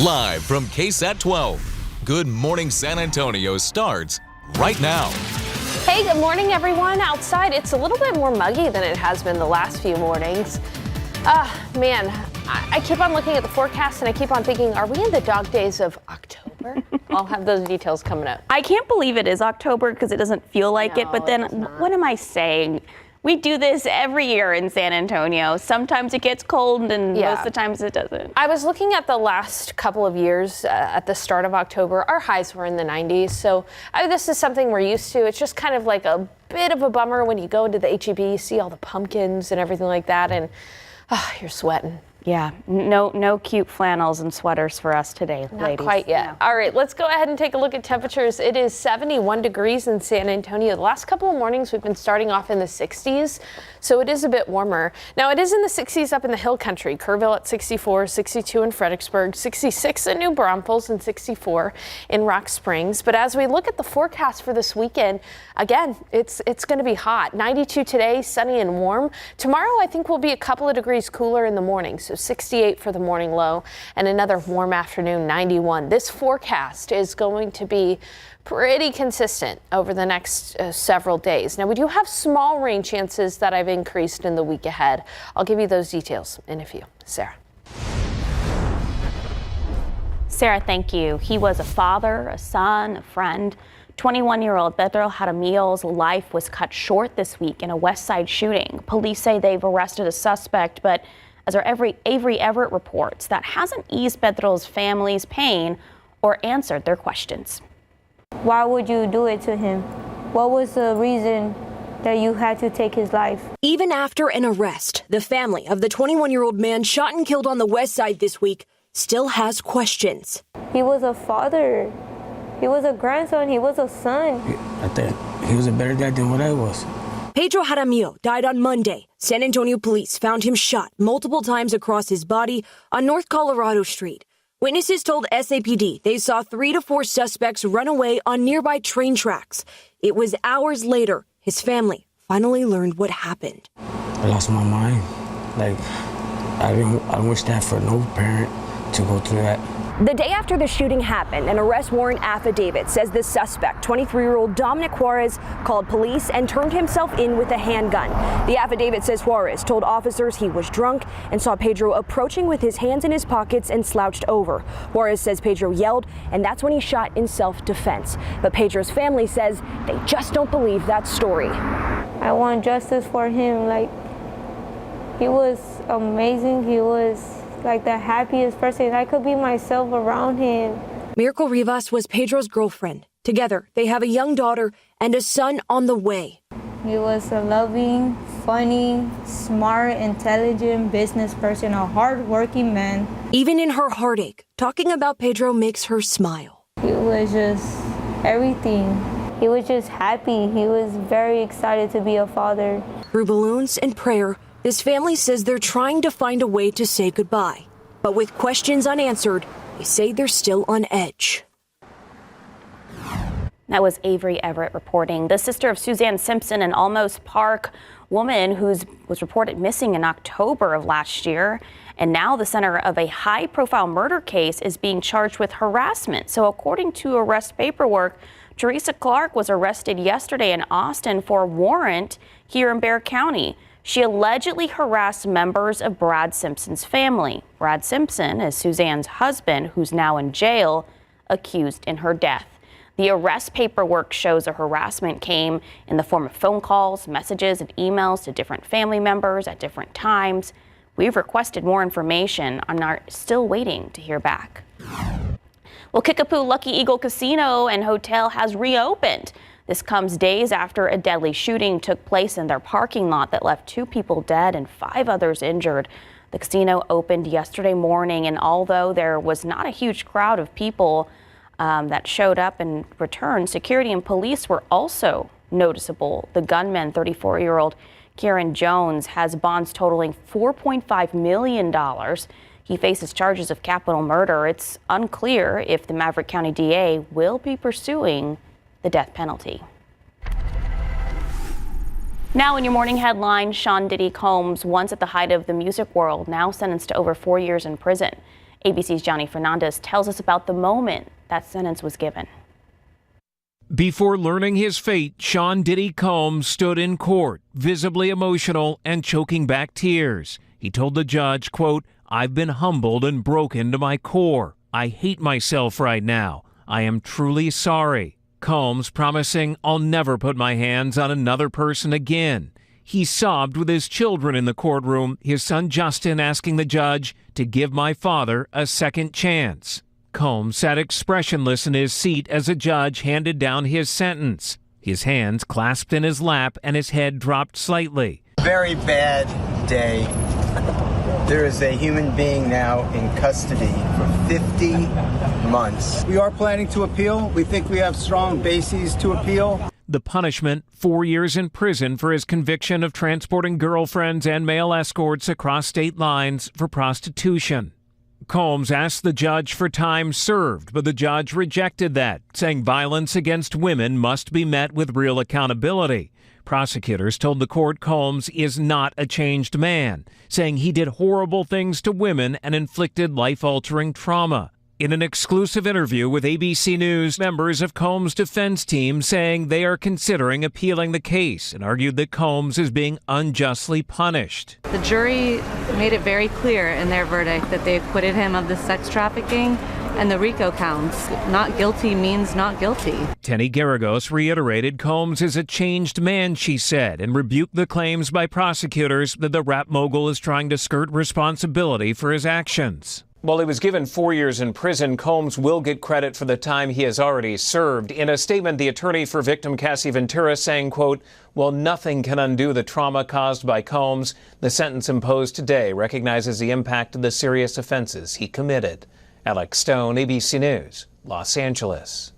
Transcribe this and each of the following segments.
Live from KSAT 12, Good Morning San Antonio starts right now. Hey, good morning, everyone. Outside, it's a little bit more muggy than it has been the last few mornings. Man, I keep on looking at the forecast and I keep on thinking, are we in the dog days of October? I'll have those details coming up. I can't believe it is October because it doesn't feel like it, but then what am I saying? We do this every year in San Antonio. Sometimes it gets cold and most of the times it doesn't. I was looking at the last couple of years at the start of October. Our highs were in the 90s, so this is something we're used to. It's just kind of like a bit of a bummer when you go into the HEB, you see all the pumpkins and everything like that, and you're sweating. Yeah, no cute flannels and sweaters for us today, ladies. Not quite yet. No. All right, let's go ahead and take a look at temperatures. It is 71 degrees in San Antonio. The last couple of mornings we've been starting off in the 60s, so it is a bit warmer. Now it is in the 60s up in the hill country. Kerrville at 64, 62 in Fredericksburg, 66 in New Braunfels, and 64 in Rock Springs. But as we look at the forecast for this weekend, again, it's going to be hot. 92 today, sunny and warm. Tomorrow I think will be a couple of degrees cooler in the morning. So 68 for the morning low and another warm afternoon, 91. This forecast is going to be pretty consistent over the next several days. Now, we do have small rain chances that I've increased in the week ahead. I'll give you those details in a few. Sarah. Sarah, thank you. He was a father, a son, a friend. 21-year-old Pedro Jaramillo's life was cut short this week in a Westside shooting. Police say they've arrested a suspect, but as our Avery Everett reports, that hasn't eased Pedro's family's pain or answered their questions. Why would you do it to him? What was the reason that you had to take his life? Even after an arrest, the family of the 21-year-old man shot and killed on the Westside this week still has questions. He was a father. He was a grandson. He was a son. I think he was a better dad than what I was. Pedro Jaramillo died on Monday. San Antonio police found him shot multiple times across his body on North Colorado Street. Witnesses told SAPD they saw 3 to 4 suspects run away on nearby train tracks. It was hours later his family finally learned what happened. I lost my mind. I wish that for no parent to go through that. The day after the shooting happened, an arrest warrant affidavit says the suspect, 23-year-old Dominic Juarez, called police and turned himself in with a handgun. The affidavit says Juarez told officers he was drunk and saw Pedro approaching with his hands in his pockets and slouched over. Juarez says Pedro yelled, and that's when he shot in self-defense. But Pedro's family says they just don't believe that story. I want justice for him. He was amazing. He was the happiest person. I could be myself around him. Miracle Rivas was Pedro's girlfriend. Together, they have a young daughter and a son on the way. He was a loving, funny, smart, intelligent business person, a hard-working man. Even in her heartache, talking about Pedro makes her smile. He was just everything. He was just happy. He was very excited to be a father. Through balloons and prayer, this family says they're trying to find a way to say goodbye. But with questions unanswered, they say they're still on edge. That was Avery Everett reporting. The sister of Suzanne Simpson, an Almost Park woman who was reported missing in October of last year, and now the center of a high-profile murder case, is being charged with harassment. So according to arrest paperwork, Teresa Clark was arrested yesterday in Austin for a warrant here in Bexar County. She allegedly harassed members of Brad Simpson's family. Brad Simpson is Suzanne's husband, who's now in jail, accused in her death. The arrest paperwork shows the harassment came in the form of phone calls, messages, and emails to different family members at different times. We've requested more information and are still waiting to hear back. Well, Kickapoo Lucky Eagle Casino and Hotel has reopened. This comes days after a deadly shooting took place in their parking lot that left 2 people dead and 5 others injured. The casino opened yesterday morning, and although there was not a huge crowd of people that showed up and returned, security and police were also noticeable. The gunman, 34-year-old Kieran Jones, has bonds totaling $4.5 million. He faces charges of capital murder. It's unclear if the Maverick County DA will be pursuing the death penalty. Now in your morning headline, Sean Diddy Combs, once at the height of the music world, now sentenced to over 4 years in prison. ABC's Johnny Fernandez tells us about the moment that sentence was given. Before learning his fate, Sean Diddy Combs stood in court, visibly emotional and choking back tears. He told the judge, quote, "I've been humbled and broken to my core. I hate myself right now. I am truly sorry." Combs promising, "I'll never put my hands on another person again." He sobbed with his children in the courtroom, his son Justin asking the judge to give my father a second chance. Combs sat expressionless in his seat as a judge handed down his sentence. His hands clasped in his lap and his head dropped slightly. Very bad day. There is a human being now in custody for 50 months. We are planning to appeal. We think we have strong bases to appeal. The punishment, 4 years in prison for his conviction of transporting girlfriends and male escorts across state lines for prostitution. Combs asked the judge for time served, but the judge rejected that, saying violence against women must be met with real accountability. Prosecutors told the court Combs is not a changed man, saying he did horrible things to women and inflicted life-altering trauma. In an exclusive interview with ABC News, members of Combs' defense team saying they are considering appealing the case and argued that Combs is being unjustly punished. The jury made it very clear in their verdict that they acquitted him of the sex trafficking and the RICO counts. Not guilty means not guilty. Tenny Garagos reiterated Combs is a changed man, she said, and rebuked the claims by prosecutors that the rap mogul is trying to skirt responsibility for his actions. While he was given 4 years in prison, Combs will get credit for the time he has already served. In a statement, the attorney for victim Cassie Ventura saying, quote, "While nothing can undo the trauma caused by Combs, the sentence imposed today recognizes the impact of the serious offenses he committed." Alex Stone, ABC News, Los Angeles.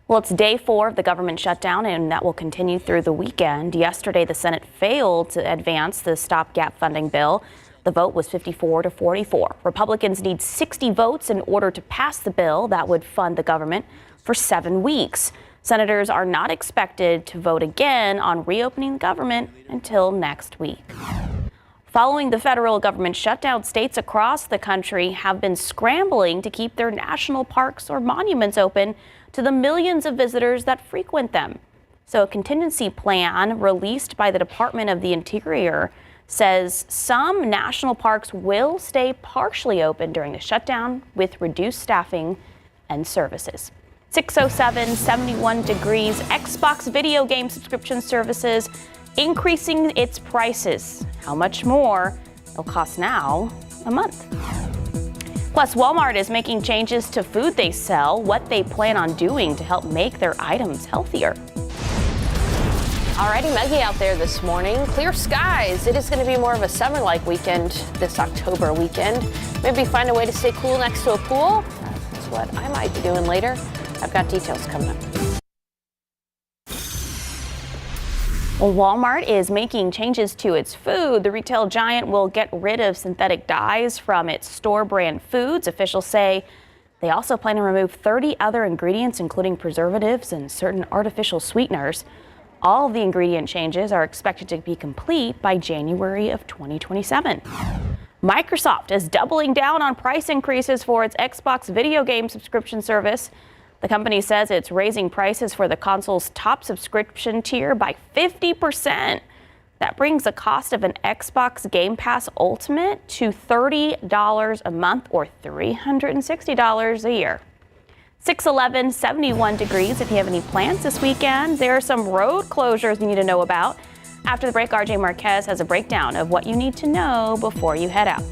Well, it's day 4 of the government shutdown, and that will continue through the weekend. Yesterday, the Senate failed to advance the stopgap funding bill. The vote was 54 to 44. Republicans need 60 votes in order to pass the bill that would fund the government for 7 weeks. Senators are not expected to vote again on reopening the government until next week. Following the federal government shutdown, states across the country have been scrambling to keep their national parks or monuments open to the millions of visitors that frequent them. So a contingency plan released by the Department of the Interior says some national parks will stay partially open during the shutdown with reduced staffing and services. 6:07, 71 degrees. Xbox video game subscription services increasing its prices. How much more it'll cost now a month. Plus, Walmart is making changes to food they sell, what they plan on doing to help make their items healthier. Alrighty, muggy out there this morning. Clear skies. It is going to be more of a summer-like weekend this October weekend. Maybe find a way to stay cool next to a pool. That's what I might be doing later. I've got details coming up. Well, Walmart is making changes to its food. The retail giant will get rid of synthetic dyes from its store brand foods. Officials say they also plan to remove 30 other ingredients, including preservatives and certain artificial sweeteners. All of the ingredient changes are expected to be complete by January of 2027. Microsoft is doubling down on price increases for its Xbox video game subscription service. The company says it's raising prices for the console's top subscription tier by 50%. That brings the cost of an Xbox Game Pass Ultimate to $30 a month or $360 a year. 6:11, 71 degrees. If you have any plans this weekend, there are some road closures you need to know about. After the break, RJ Marquez has a breakdown of what you need to know before you head out.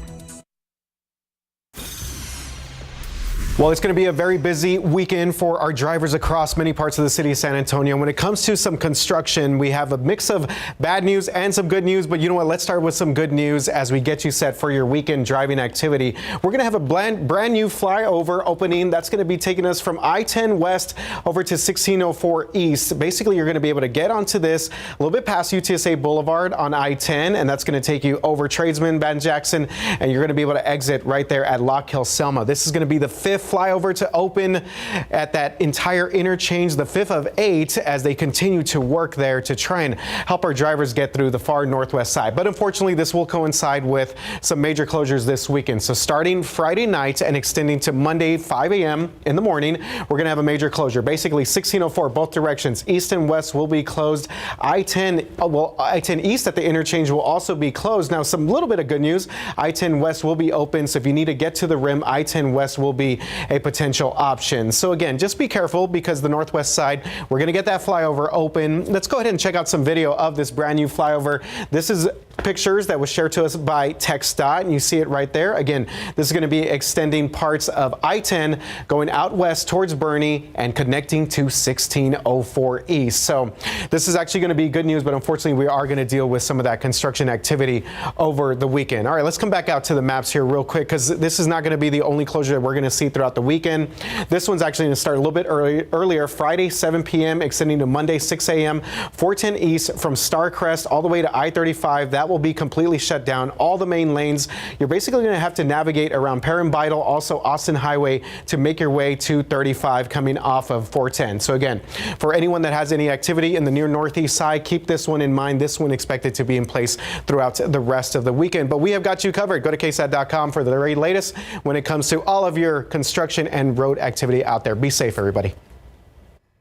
Well, it's going to be a very busy weekend for our drivers across many parts of the city of San Antonio. When it comes to some construction, we have a mix of bad news and some good news. But you know what? Let's start with some good news as we get you set for your weekend driving activity. We're going to have a brand new flyover opening that's going to be taking us from I-10 West over to 1604 East. Basically, you're going to be able to get onto this a little bit past UTSA Boulevard on I-10, and that's going to take you over Tradesman, Van Jackson, and you're going to be able to exit right there at Lock Hill, Selma. This is going to be the 5th flyover to open at that entire interchange, the 5th of 8, as they continue to work there to try and help our drivers get through the far northwest side. But unfortunately, this will coincide with some major closures this weekend. So starting Friday night and extending to Monday 5 a.m. in the morning, we're going to have a major closure. Basically 1604 both directions, east and west, will be closed. I-10 east at the interchange will also be closed. Now, some little bit of good news, I-10 west will be open. So if you need to get to the rim, I-10 west will be a potential option. So again, just be careful because the northwest side, we're going to get that flyover open. Let's go ahead and check out some video of this brand new flyover. This is pictures that was shared to us by TxDOT, and you see it right there. Again, this is going to be extending parts of I-10 going out west towards Bernie and connecting to 1604 east. So this is actually going to be good news, but unfortunately we are going to deal with some of that construction activity over the weekend. All right, let's come back out to the maps here real quick, because this is not going to be the only closure that we're going to see throughout the weekend. This one's actually going to start a little bit earlier, Friday 7 p.m. extending to Monday 6 a.m. 410 east from Starcrest all the way to I-35. That will be completely shut down. All the main lanes. You're basically going to have to navigate around Perrin Bidle, also Austin Highway, to make your way to 35 coming off of 410. So again, for anyone that has any activity in the near northeast side, keep this one in mind. This one expected to be in place throughout the rest of the weekend. But we have got you covered. Go to KSAT.com for the very latest when it comes to all of your construction and road activity out there. Be safe, everybody.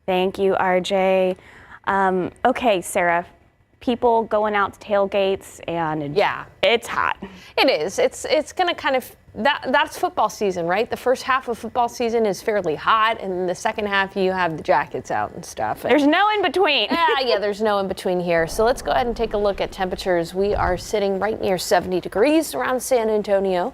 Thank you, RJ. Okay, Sarah. People going out to tailgates, and yeah, it's hot. It is. It's going to kind of, that's football season, right? The first half of football season is fairly hot, and the second half you have the jackets out and stuff. There's no in between. Yeah, there's no in between here. So let's go ahead and take a look at temperatures. We are sitting right near 70 degrees around San Antonio.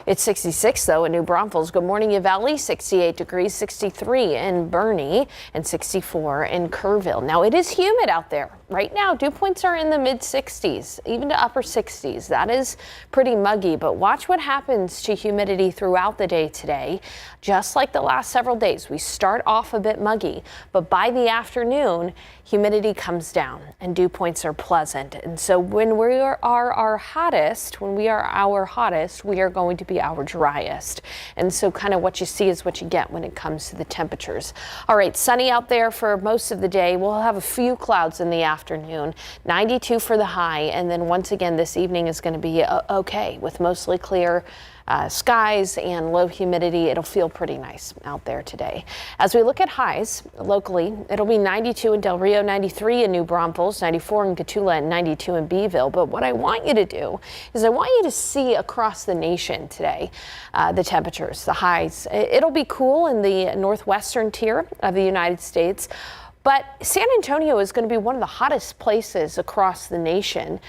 It's 66, though, in New Braunfels. Good morning, Uvalde, 68 degrees, 63 in Bernie, and 64 in Kerrville. Now, it is humid out there. Right now, dew points are in the mid-60s, even to upper 60s. That is pretty muggy, but watch what happens to humidity throughout the day today. Just like the last several days, we start off a bit muggy, but by the afternoon, humidity comes down and dew points are pleasant. And so when we are our hottest, we are going to be our driest. And so kind of what you see is what you get when it comes to the temperatures. All right, sunny out there for most of the day. We'll have a few clouds in the afternoon, 92 for the high. And then once again, this evening is going to be okay with mostly clear skies and low humidity. It'll feel pretty nice out there today. As we look at highs locally, it'll be 92 in Del Rio, 93 in New Braunfels, 94 in Cotulla, and 92 in Beeville. But what I want you to do is I want you to see across the nation today the temperatures, the highs. It'll be cool in the northwestern tier of the United States. But San Antonio is going to be one of the hottest places across the nation.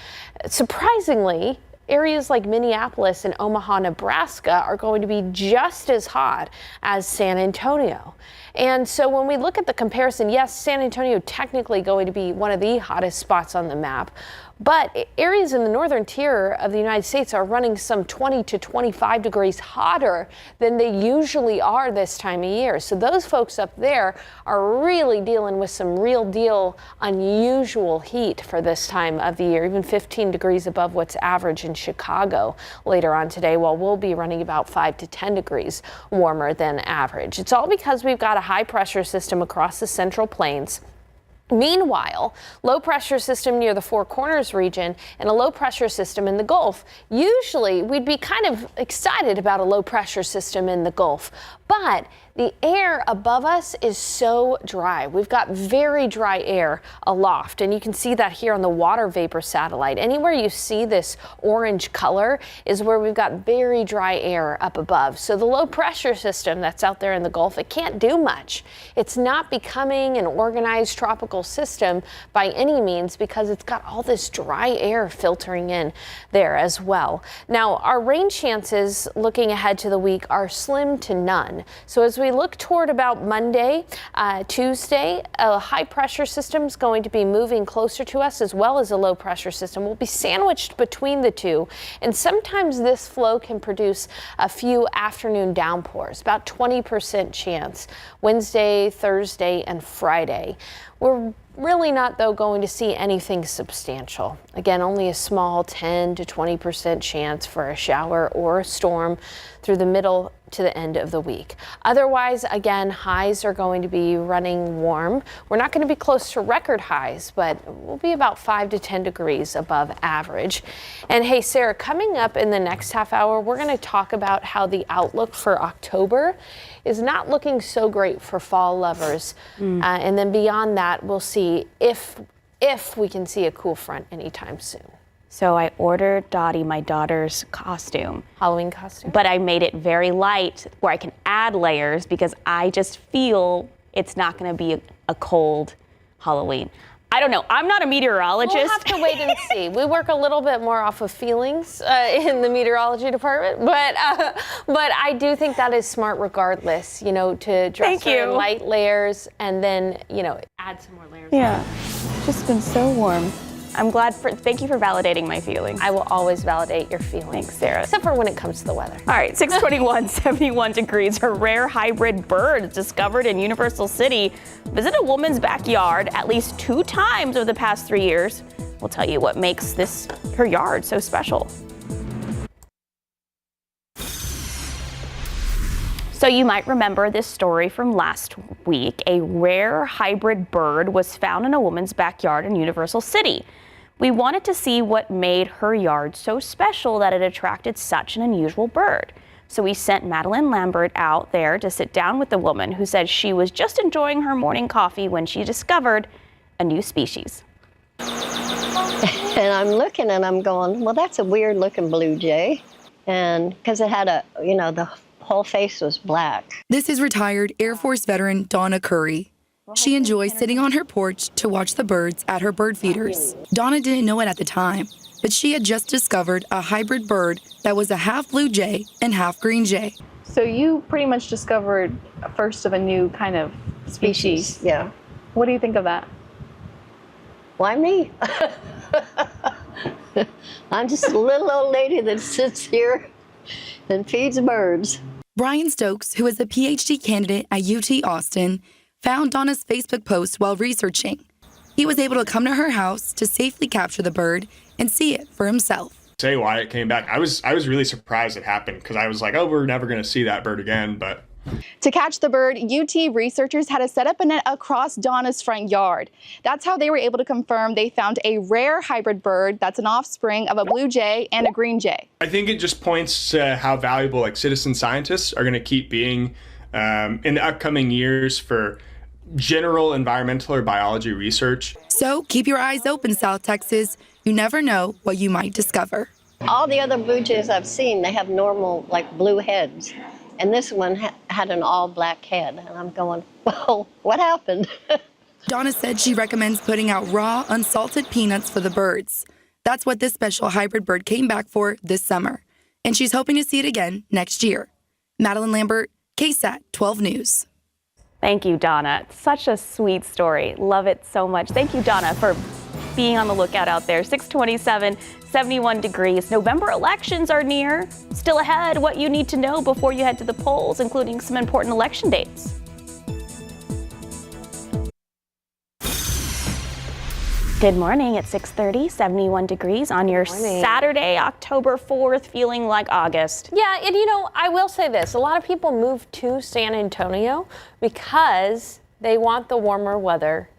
Surprisingly, areas like Minneapolis and Omaha, Nebraska are going to be just as hot as San Antonio. And so when we look at the comparison, yes, San Antonio technically going to be one of the hottest spots on the map, but areas in the northern tier of the United States are running some 20 to 25 degrees hotter than they usually are this time of year. So those folks up there are really dealing with some real deal unusual heat for this time of the year, even 15 degrees above what's average in Chicago later on today, while we'll be running about 5 to 10 degrees warmer than average. It's all because we've got a high pressure system across the Central Plains. Meanwhile, low pressure system near the Four Corners region and a low pressure system in the Gulf. Usually we'd be kind of excited about a low pressure system in the Gulf, but the air above us is so dry. We've got very dry air aloft, and you can see that here on the water vapor satellite. Anywhere you see this orange color is where we've got very dry air up above. So the low pressure system that's out there in the Gulf, it can't do much. It's not becoming an organized tropical system by any means because it's got all this dry air filtering in there as well. Now, our rain chances looking ahead to the week are slim to none. So as we look toward about Monday, Tuesday, a high pressure system is going to be moving closer to us, as well as a low pressure system. We'll be sandwiched between the two, and sometimes this flow can produce a few afternoon downpours, about 20% chance Wednesday, Thursday, and Friday. We're really not, though, going to see anything substantial. Again, only a small 10 to 20% chance for a shower or a storm through the middle to the end of the week. Otherwise, again, highs are going to be running warm. We're not going to be close to record highs, but we'll be about 5 to 10 degrees above average. And hey, Sarah, coming up in the next half hour, we're going to talk about how the outlook for October is not looking so great for fall lovers. And then beyond that, we'll see if we can see a cool front anytime soon. So I ordered Dottie my daughter's costume. Halloween costume? But I made it very light where I can add layers because I just feel it's not going to be a cold Halloween. I don't know. I'm not a meteorologist. We'll have to wait and see. We work a little bit more off of feelings in the meteorology department, but I do think that is smart regardless, to dress her in light layers and then, add some more layers. Yeah, it's just been so warm. I'm glad thank you for validating my feelings. I will always validate your feelings. Thanks, Sarah. Except for when it comes to the weather. All right, 621, 71 degrees. A rare hybrid bird discovered in Universal City visited a woman's backyard at least 2 times over the past 3 years. We'll tell you what makes her yard so special. So you might remember this story from last week. A rare hybrid bird was found in a woman's backyard in Universal City. We wanted to see what made her yard so special that it attracted such an unusual bird. So we sent Madeline Lambert out there to sit down with the woman who said she was just enjoying her morning coffee when she discovered a new species. And I'm looking and I'm going, well, that's a weird looking blue jay. And because it had the whole face was black. This is retired Air Force veteran Donna Curry. She enjoys sitting on her porch to watch the birds at her bird feeders. Donna didn't know it at the time, but she had just discovered a hybrid bird that was a half blue jay and half green jay. So you pretty much discovered a first of a new kind of species. Yeah. What do you think of that? Why me? I'm just a little old lady that sits here and feeds birds. Brian Stokes, who is a PhD candidate at UT Austin, found Donna's Facebook post while researching. He was able to come to her house to safely capture the bird and see it for himself. Say why it came back. I was really surprised it happened because I was like, oh, we're never going to see that bird again. But to catch the bird, UT researchers had to set up a net across Donna's front yard. That's how they were able to confirm they found a rare hybrid bird that's an offspring of a blue jay and a green jay. I think it just points to how valuable citizen scientists are going to keep being in the upcoming years for general environmental or biology research. So keep your eyes open, South Texas. You never know what you might discover. All the other blue jays I've seen, they have normal blue heads. And this one had an all black head. And I'm going, well, what happened? Donna said she recommends putting out raw, unsalted peanuts for the birds. That's what this special hybrid bird came back for this summer. And she's hoping to see it again next year. Madeline Lambert, KSAT 12 News. Thank you, Donna. Such a sweet story. Love it so much. Thank you, Donna, for being on the lookout out there. 627, 71 degrees. November elections are near. Still ahead, what you need to know before you head to the polls, including some important election dates. Good morning at 6:30, 71 degrees on your Saturday, October 4th, feeling like August. Yeah, and I will say this. A lot of people move to San Antonio because they want the warmer weather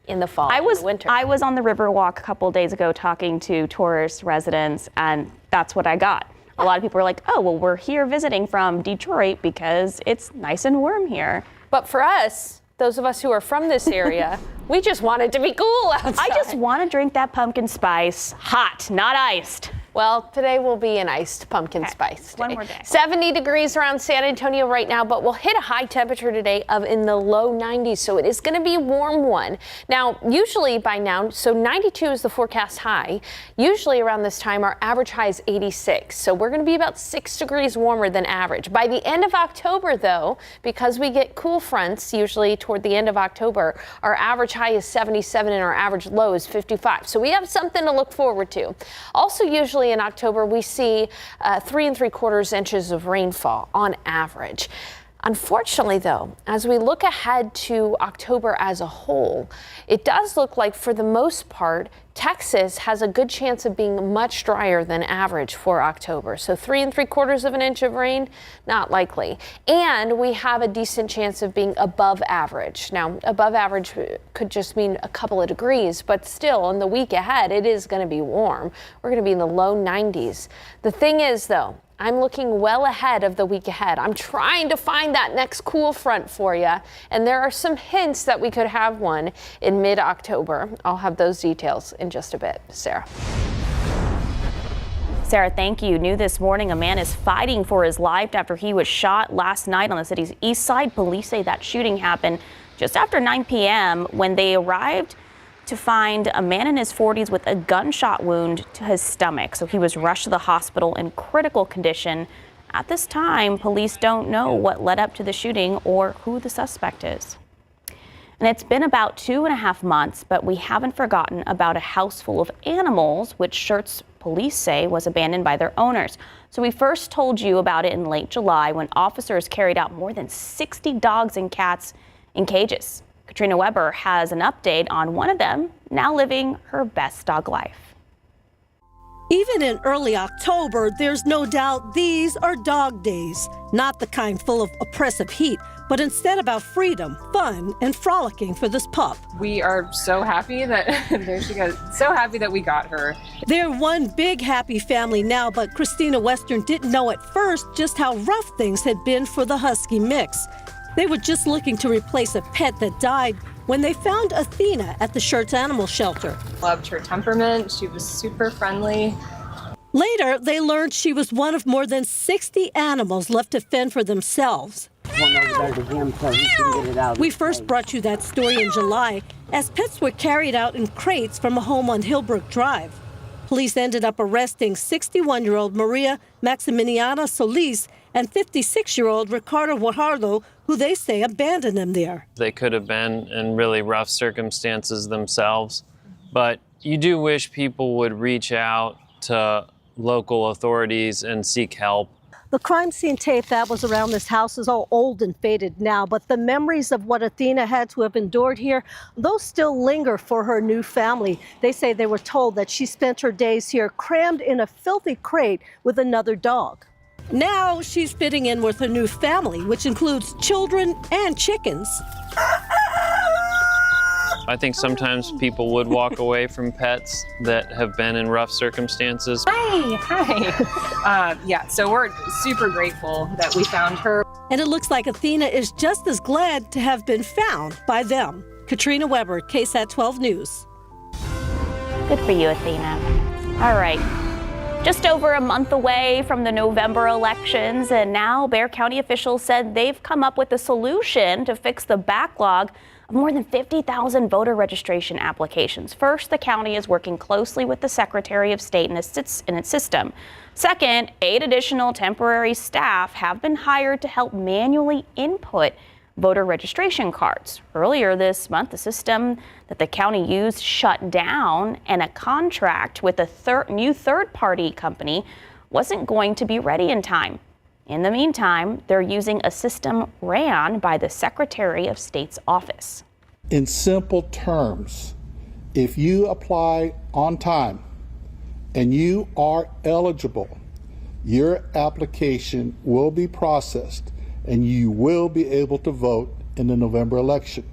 in the fall and the winter. I was on the Riverwalk a couple days ago talking to tourist residents, and that's what I got. A lot of people were like, oh, well, we're here visiting from Detroit because it's nice and warm here. But for us, those of us who are from this area, we just want it to be cool outside. I just want to drink that pumpkin spice hot, not iced. Well, today will be an iced pumpkin spice day. One more day. 70 degrees around San Antonio right now, but we'll hit a high temperature today of in the low 90s, so it is going to be a warm one. Now, usually by now, so 92 is the forecast high. Usually around this time, our average high is 86, so we're going to be about 6 degrees warmer than average. By the end of October, though, because we get cool fronts usually toward the end of October, our average high is 77 and our average low is 55. So we have something to look forward to. Also, usually in October, we see 3 3/4 inches of rainfall on average. Unfortunately, though, as we look ahead to October as a whole, it does look like for the most part, Texas has a good chance of being much drier than average for October. So 3 3/4 inches of rain, not likely. And we have a decent chance of being above average. Now, above average could just mean a couple of degrees, but still in the week ahead, it is going to be warm. We're going to be in the low 90s. The thing is, though, I'm looking well ahead of the week ahead. I'm trying to find that next cool front for you, and there are some hints that we could have one in mid-October. I'll have those details in just a bit. Sarah. Sarah, thank you. New this morning, a man is fighting for his life after he was shot last night on the city's east side. Police say that shooting happened just after 9 p.m. when they arrived to find a man in his 40s with a gunshot wound to his stomach. So he was rushed to the hospital in critical condition. At this time, police don't know what led up to the shooting or who the suspect is. And it's been about 2.5 months, but we haven't forgotten about a house full of animals, which Schertz police say was abandoned by their owners. So we first told you about it in late July when officers carried out more than 60 dogs and cats in cages. Katrina Weber has an update on one of them now living her best dog life. Even in early October, there's no doubt these are dog days, not the kind full of oppressive heat, but instead about freedom, fun, and frolicking for this pup. We are so happy that there she goes. So happy that we got her. They're one big happy family now, but Christina Western didn't know at first just how rough things had been for the husky mix. They were just looking to replace a pet that died when they found Athena at the Schertz Animal Shelter. Loved her temperament. She was super friendly. Later, they learned she was one of more than 60 animals left to fend for themselves. We first brought you that story in July as pets were carried out in crates from a home on Hillbrook Drive. Police ended up arresting 61-year-old Maria Maximiliana Solis and 56-year-old Ricardo Guajardo, who they say abandoned them there. They could have been in really rough circumstances themselves, but you do wish people would reach out to local authorities and seek help. The crime scene tape that was around this house is all old and faded now, but the memories of what Athena had to have endured here, those still linger for her new family. They say they were told that she spent her days here crammed in a filthy crate with another dog. Now she's fitting in with her new family, which includes children and chickens. I think sometimes people would walk away from pets that have been in rough circumstances. Hi. Yeah, so we're super grateful that we found her. And it looks like Athena is just as glad to have been found by them. Katrina Weber, KSAT 12 News. Good for you, Athena. All right. Just over a month away from the November elections, and now Bexar County officials said they've come up with a solution to fix the backlog of more than 50,000 voter registration applications. First, the county is working closely with the Secretary of State in its system. Second, 8 additional temporary staff have been hired to help manually input voter registration cards. Earlier this month, the system that the county used shut down, and a contract with a new third-party company wasn't going to be ready in time. In the meantime, they're using a system ran by the Secretary of State's office. In simple terms, if you apply on time and you are eligible, your application will be processed and you will be able to vote in the November election.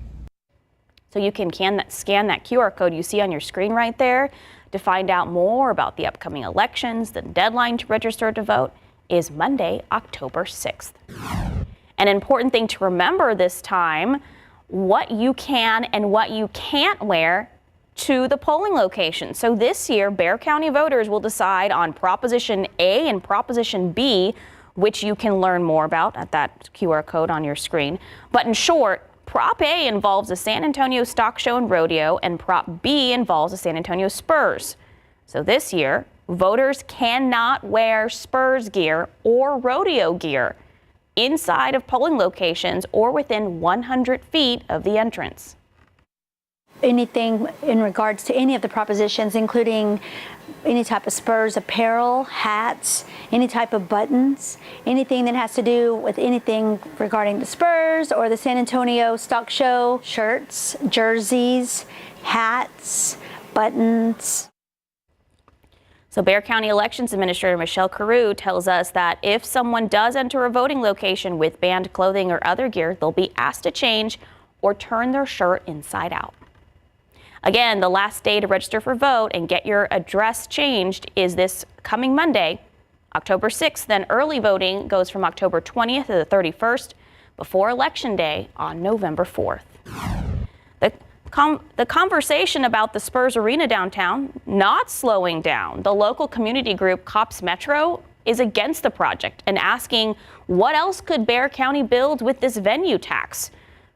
So you can scan that QR code you see on your screen right there to find out more about the upcoming elections. The deadline to register to vote is Monday, October 6th. An important thing to remember this time, what you can and what you can't wear to the polling location. So this year, Bexar County voters will decide on Proposition A and Proposition B, which you can learn more about at that QR code on your screen. But in short, Prop A involves the San Antonio Stock Show and Rodeo, and Prop B involves the San Antonio Spurs. So this year, voters cannot wear Spurs gear or rodeo gear inside of polling locations or within 100 feet of the entrance. anything in regards to any of the propositions, including any type of Spurs apparel, hats, any type of buttons, anything that has to do with anything regarding the Spurs or the San Antonio Stock Show, shirts, jerseys, hats, buttons. So Bexar County Elections Administrator Michelle Carew tells us that if someone does enter a voting location with banned clothing or other gear, they'll be asked to change or turn their shirt inside out. Again, the last day to register for vote and get your address changed is this coming Monday, October 6th. Then early voting goes from October 20th to the 31st before Election Day on November 4th. The conversation about the Spurs Arena downtown not slowing down. The local community group Cops Metro is against the project and asking what else could Bexar County build with this venue tax.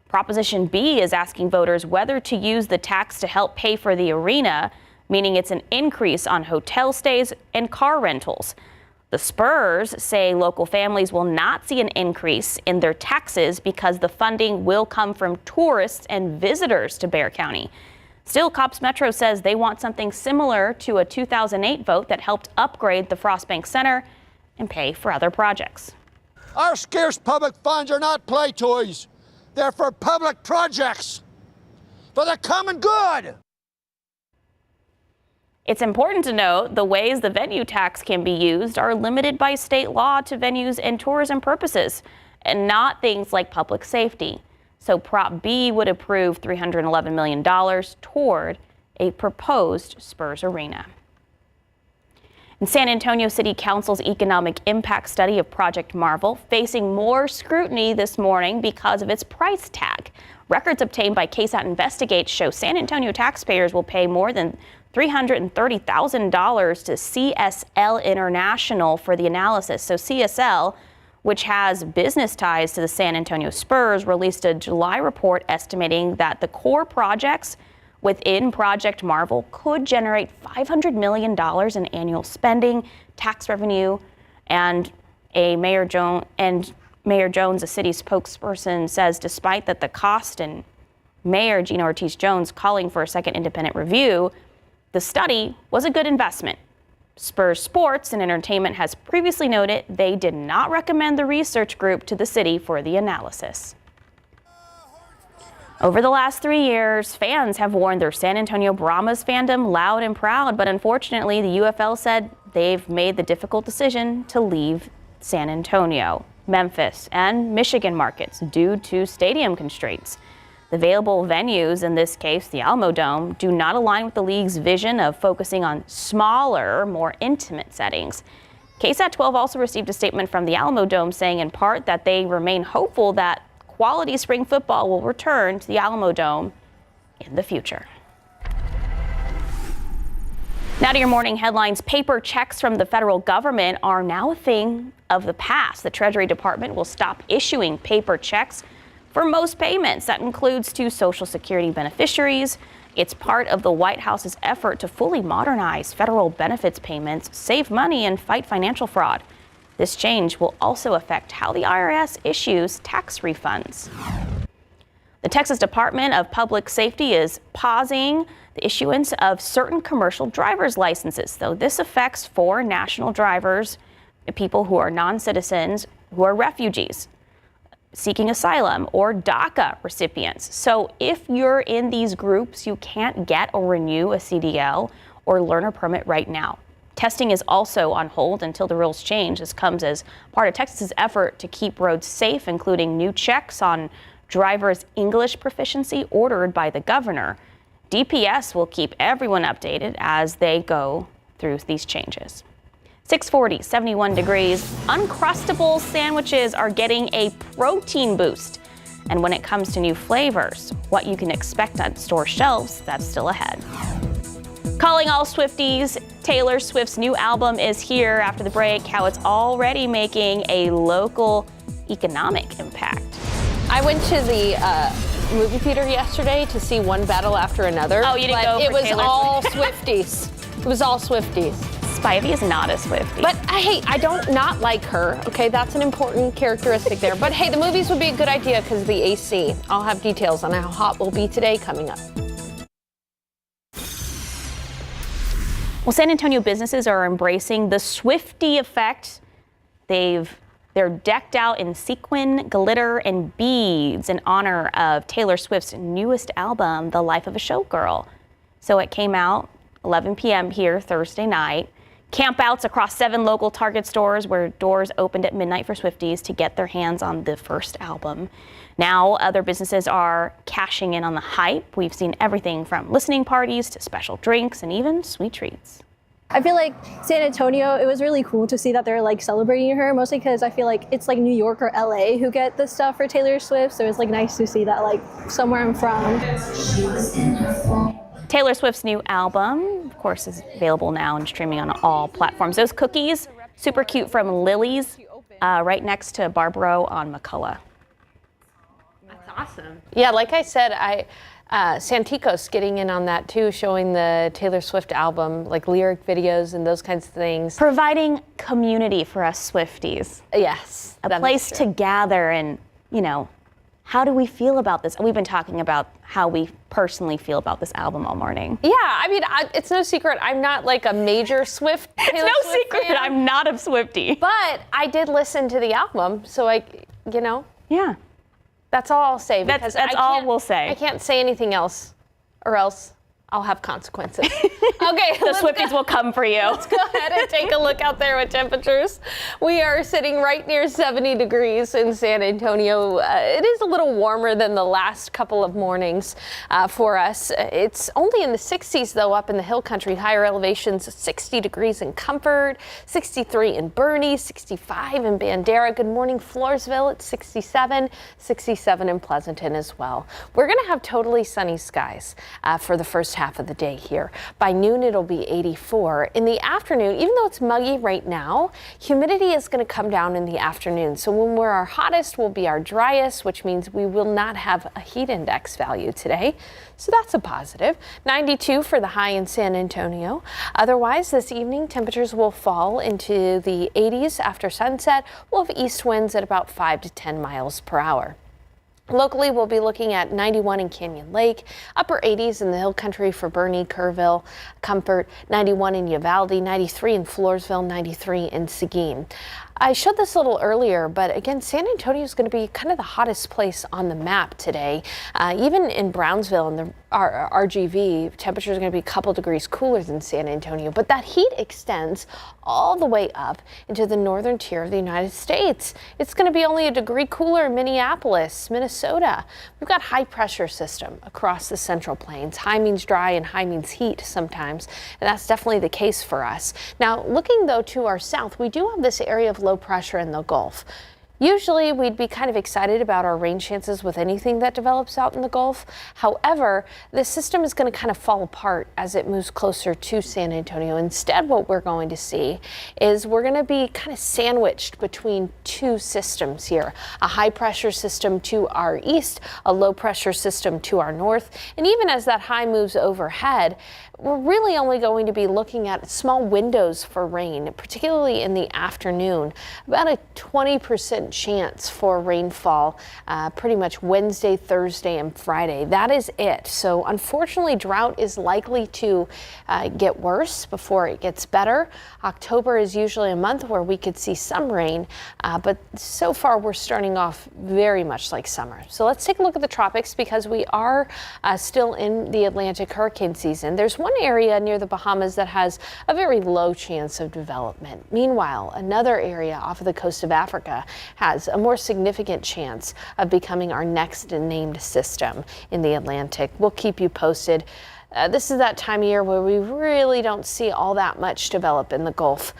Proposition B is asking voters whether to use the tax to help pay for the arena, meaning it's an increase on hotel stays and car rentals. The Spurs say local families will not see an increase in their taxes because the funding will come from tourists and visitors to Bexar County. Still, Cops Metro says they want something similar to a 2008 vote that helped upgrade the Frost Bank Center and pay for other projects. Our scarce public funds are not play toys. They're for public projects, for the common good. It's important to note the ways the venue tax can be used are limited by state law to venues and tourism purposes, and not things like public safety. So Prop B would approve $311 million toward a proposed Spurs arena. And San Antonio City Council's economic impact study of Project Marvel facing more scrutiny this morning because of its price tag. Records obtained by KSAT Investigates show San Antonio taxpayers will pay more than $330,000 to CSL International for the analysis. So CSL, which has business ties to the San Antonio Spurs, released a July report estimating that the core projects within Project Marvel could generate $500 million in annual spending, tax revenue, and Mayor Jones, a city spokesperson, says despite that the cost and Mayor Gina Ortiz-Jones calling for a second independent review, the study was a good investment. Spurs Sports and Entertainment has previously noted they did not recommend the research group to the city for the analysis. Over the last 3 years, fans have worn their San Antonio Brahmas fandom loud and proud, but unfortunately, the UFL said they've made the difficult decision to leave San Antonio, Memphis, and Michigan markets due to stadium constraints. The available venues, in this case the Alamo Dome, do not align with the league's vision of focusing on smaller, more intimate settings. KSAT 12 also received a statement from the Alamo Dome saying in part that they remain hopeful that quality spring football will return to the Alamo Dome in the future. Now to your morning headlines. Paper checks from the federal government are now a thing of the past. The Treasury Department will stop issuing paper checks for most payments. That includes to Social Security beneficiaries. It's part of the White House's effort to fully modernize federal benefits payments, save money, and fight financial fraud. This change will also affect how the IRS issues tax refunds. The Texas Department of Public Safety is pausing the issuance of certain commercial driver's licenses, though this affects foreign national drivers, people who are non-citizens, who are refugees seeking asylum, or DACA recipients. So if you're in these groups, you can't get or renew a CDL or learner permit right now. Testing is also on hold until the rules change. This comes as part of Texas's effort to keep roads safe, including new checks on drivers' English proficiency ordered by the governor. DPS will keep everyone updated as they go through these changes. 640, 71 degrees. Uncrustables sandwiches are getting a protein boost. And when it comes to new flavors, what you can expect on store shelves, that's still ahead. Calling all Swifties, Taylor Swift's new album is here. After the break, how it's already making a local economic impact. I went to the movie theater yesterday to see one battle after another. Oh, you didn't go for it was Taylor all Swift? Swifties. It was all Swifties. Spivey is not a Swiftie. But hey, I don't not like her. Okay, that's an important characteristic there. But hey, the movies would be a good idea because of the AC. I'll have details on how hot we'll be today coming up. Well, San Antonio businesses are embracing the Swiftie effect. They're decked out in sequin, glitter, and beads in honor of Taylor Swift's newest album, The Life of a Showgirl. So it came out 11 p.m. here Thursday night. Campouts across 7 local Target stores where doors opened at midnight for Swifties to get their hands on the first album. Now other businesses are cashing in on the hype. We've seen everything from listening parties to special drinks and even sweet treats. I feel like San Antonio, it was really cool to see that they're like celebrating her, mostly because I feel like it's like New York or LA who get the stuff for Taylor Swift. So it's like nice to see that like somewhere I'm from. Taylor Swift's new album, of course, is available now and streaming on all platforms. Those cookies, super cute, from Lily's, right next to Barbaro on McCullough. That's awesome. Yeah, like I said, Santikos getting in on that too, showing the Taylor Swift album, like lyric videos and those kinds of things. Providing community for us Swifties. Yes. A place to gather and, you know, how do we feel about this? We've been talking about how we personally feel about this album all morning. Yeah, I mean, it's no secret I'm not like a major Taylor Swift secret I'm not a Swiftie. But I did listen to the album, so yeah. That's all I'll say. That's all we'll say. I can't say anything else, or else I'll have consequences. Okay, the Swifties will come for you. Let's go ahead and take a look out there with temperatures. We are sitting right near 70 degrees in San Antonio. It is a little warmer than the last couple of mornings for us. It's only in the 60s though up in the hill country. Higher elevations, 60 degrees in Comfort, 63 in Boerne, 65 in Bandera. Good morning, Floresville at 67, 67 in Pleasanton as well. We're going to have totally sunny skies for the first half of the day here. By noon, it'll be 84. In the afternoon, even though it's muggy right now, humidity is going to come down in the afternoon. So when we're our hottest, we'll be our driest, which means we will not have a heat index value today. So that's a positive. 92 for the high in San Antonio. Otherwise, this evening, temperatures will fall into the 80s after sunset. We'll have east winds at about 5 to 10 miles per hour. Locally, we'll be looking at 91 in Canyon Lake, upper 80s in the hill country for Boerne, Kerrville, Comfort, 91 in Uvalde, 93 in Floresville, 93 in Seguin. I showed this a little earlier, but again, San Antonio is going to be kind of the hottest place on the map today. Even in Brownsville and the RGV, temperatures are going to be a couple degrees cooler than San Antonio, but that heat extends all the way up into the northern tier of the United States. It's going to be only a degree cooler in Minneapolis, Minnesota. We've got high pressure system across the Central Plains. High means dry and high means heat sometimes, and that's definitely the case for us. Now, looking though to our south, we do have this area of low pressure in the Gulf. Usually we'd be kind of excited about our rain chances with anything that develops out in the Gulf. However, this system is going to kind of fall apart as it moves closer to San Antonio. Instead, what we're going to see is we're going to be kind of sandwiched between two systems here. A high pressure system to our east, a low pressure system to our north. And even as that high moves overhead, we're really only going to be looking at small windows for rain, particularly in the afternoon. About a 20% chance for rainfall pretty much Wednesday, Thursday, and Friday. That is it. So unfortunately, drought is likely to get worse before it gets better. October is usually a month where we could see some rain, but so far we're starting off very much like summer. So let's take a look at the tropics because we are still in the Atlantic hurricane season. There's one area near the Bahamas that has a very low chance of development. Meanwhile, another area off of the coast of Africa has a more significant chance of becoming our next named system in the Atlantic. We'll keep you posted. This is that time of year where we really don't see all that much develop in the Gulf,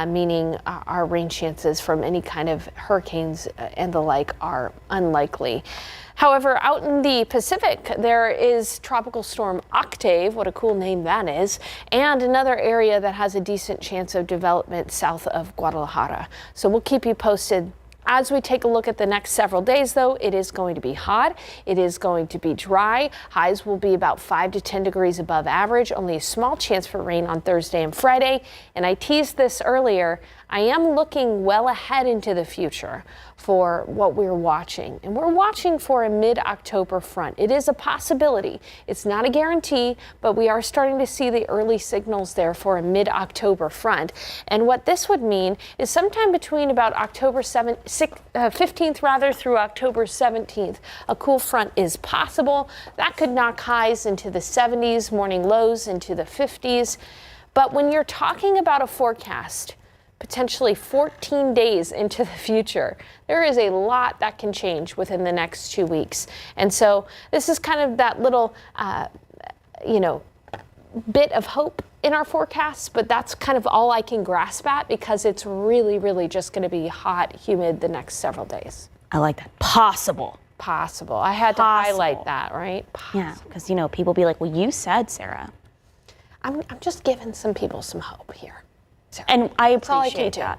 meaning our rain chances from any kind of hurricanes and the like are unlikely. However, out in the Pacific, there is Tropical Storm Octave, what a cool name that is, and another area that has a decent chance of development south of Guadalajara. So we'll keep you posted. As we take a look at the next several days, though, it is going to be hot. It is going to be dry. Highs will be about 5 to 10 degrees above average. Only a small chance for rain on Thursday and Friday. And I teased this earlier. I am looking well ahead into the future for what we're watching. And we're watching for a mid-October front. It is a possibility. It's not a guarantee, but we are starting to see the early signals there for a mid-October front. And what this would mean is sometime between about October 15th through October 17th, a cool front is possible. That could knock highs into the 70s, morning lows into the 50s. But when you're talking about a forecast, potentially 14 days into the future, there is a lot that can change within the next 2 weeks. And so this is kind of that little, bit of hope in our forecasts, but that's kind of all I can grasp at because it's really, really just going to be hot, humid the next several days. I like that. Possible. I had to highlight that, right? Yeah, because, people be like, well, you said, Sarah. I'm just giving some people some hope here. And I appreciate that.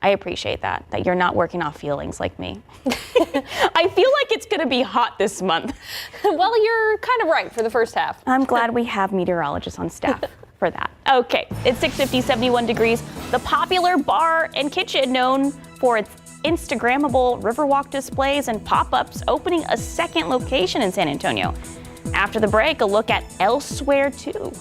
I appreciate that you're not working off feelings like me. I feel like it's going to be hot this month. Well, you're kind of right for the first half. I'm glad we have meteorologists on staff for that. Okay, it's 6:50, 71 degrees. The popular bar and kitchen known for its Instagrammable Riverwalk displays and pop-ups opening a second location in San Antonio. After the break, a look at Elsewhere too.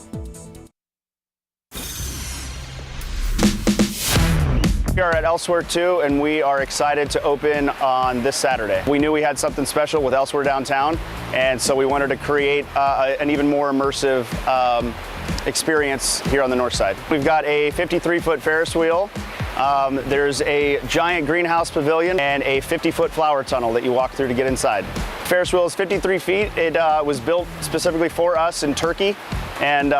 We are at Elsewhere 2, and we are excited to open on this Saturday. We knew we had something special with Elsewhere downtown, and so we wanted to create an even more immersive experience here on the north side. We've got a 53-foot Ferris wheel. There's a giant greenhouse pavilion and a 50-foot flower tunnel that you walk through to get inside. Ferris wheel is 53 feet. It was built specifically for us in Turkey, and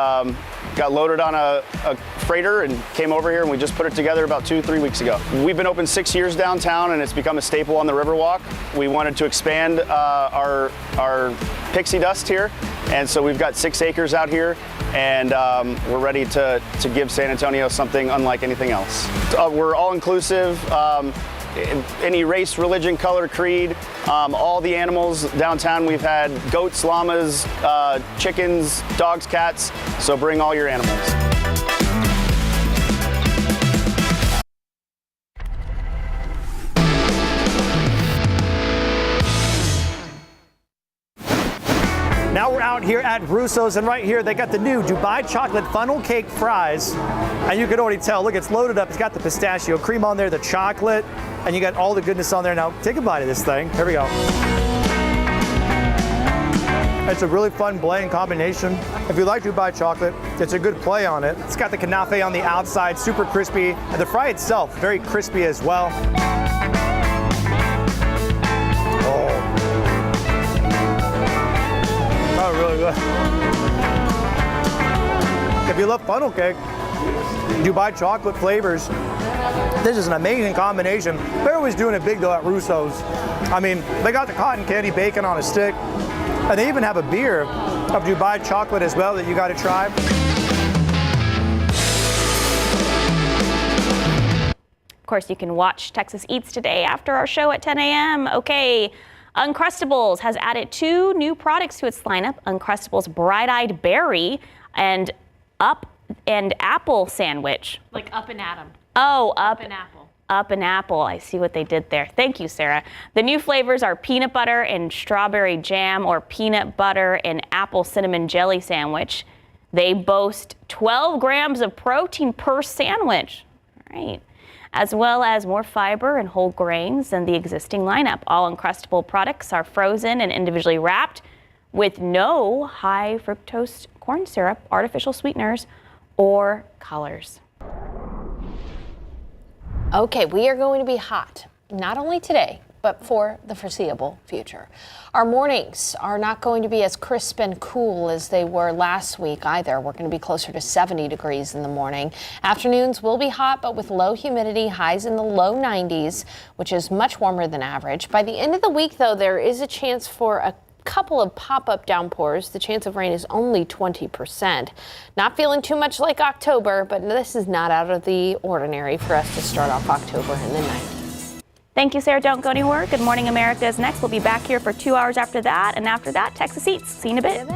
got loaded on a freighter and came over here, and we just put it together about 2-3 weeks ago. We've been open 6 years downtown, and it's become a staple on the Riverwalk. We wanted to expand our pixie dust here, and so we've got 6 acres out here, and we're ready to give San Antonio something unlike anything else. We're all inclusive. Any race, religion, color, creed, all the animals downtown. We've had goats, llamas, chickens, dogs, cats, so bring all your animals. Now we're out here at Russo's, and right here they got the new Dubai chocolate funnel cake fries. And you can already tell, look, it's loaded up. It's got the pistachio cream on there, the chocolate, and you got all the goodness on there. Now take a bite of this thing. Here we go. It's a really fun blend combination. If you like Dubai chocolate, it's a good play on it. It's got the kanafe on the outside, super crispy, and the fry itself, very crispy as well. Oh, really good. If you love funnel cake, Dubai chocolate flavors, this is an amazing combination. They're always doing it big though at Russo's. I mean, they got the cotton candy bacon on a stick, and they even have a beer of Dubai chocolate as well that you got to try. Of course, you can watch Texas Eats today after our show at 10 a.m. Okay. Uncrustables has added 2 new products to its lineup: Uncrustables Bright-Eyed Berry and Up and Apple Sandwich. Like Up and Atom. Oh, Up and Apple. Up and Apple. I see what they did there. Thank you, Sarah. The new flavors are peanut butter and strawberry jam, or peanut butter and apple cinnamon jelly sandwich. They boast 12 grams of protein per sandwich. All right. As well as more fiber and whole grains than the existing lineup. All Uncrustable products are frozen and individually wrapped with no high fructose corn syrup, artificial sweeteners, or colors. Okay, we are going to be hot, not only today, but for the foreseeable future. Our mornings are not going to be as crisp and cool as they were last week either. We're going to be closer to 70 degrees in the morning. Afternoons will be hot, but with low humidity, highs in the low 90s, which is much warmer than average. By the end of the week, though, there is a chance for a couple of pop-up downpours. The chance of rain is only 20%. Not feeling too much like October, but this is not out of the ordinary for us to start off October in the 90s. Thank you, Sarah. Don't go anywhere. Good Morning America is next. We'll be back here for 2 hours after that. And after that, Texas Eats. See you in a bit.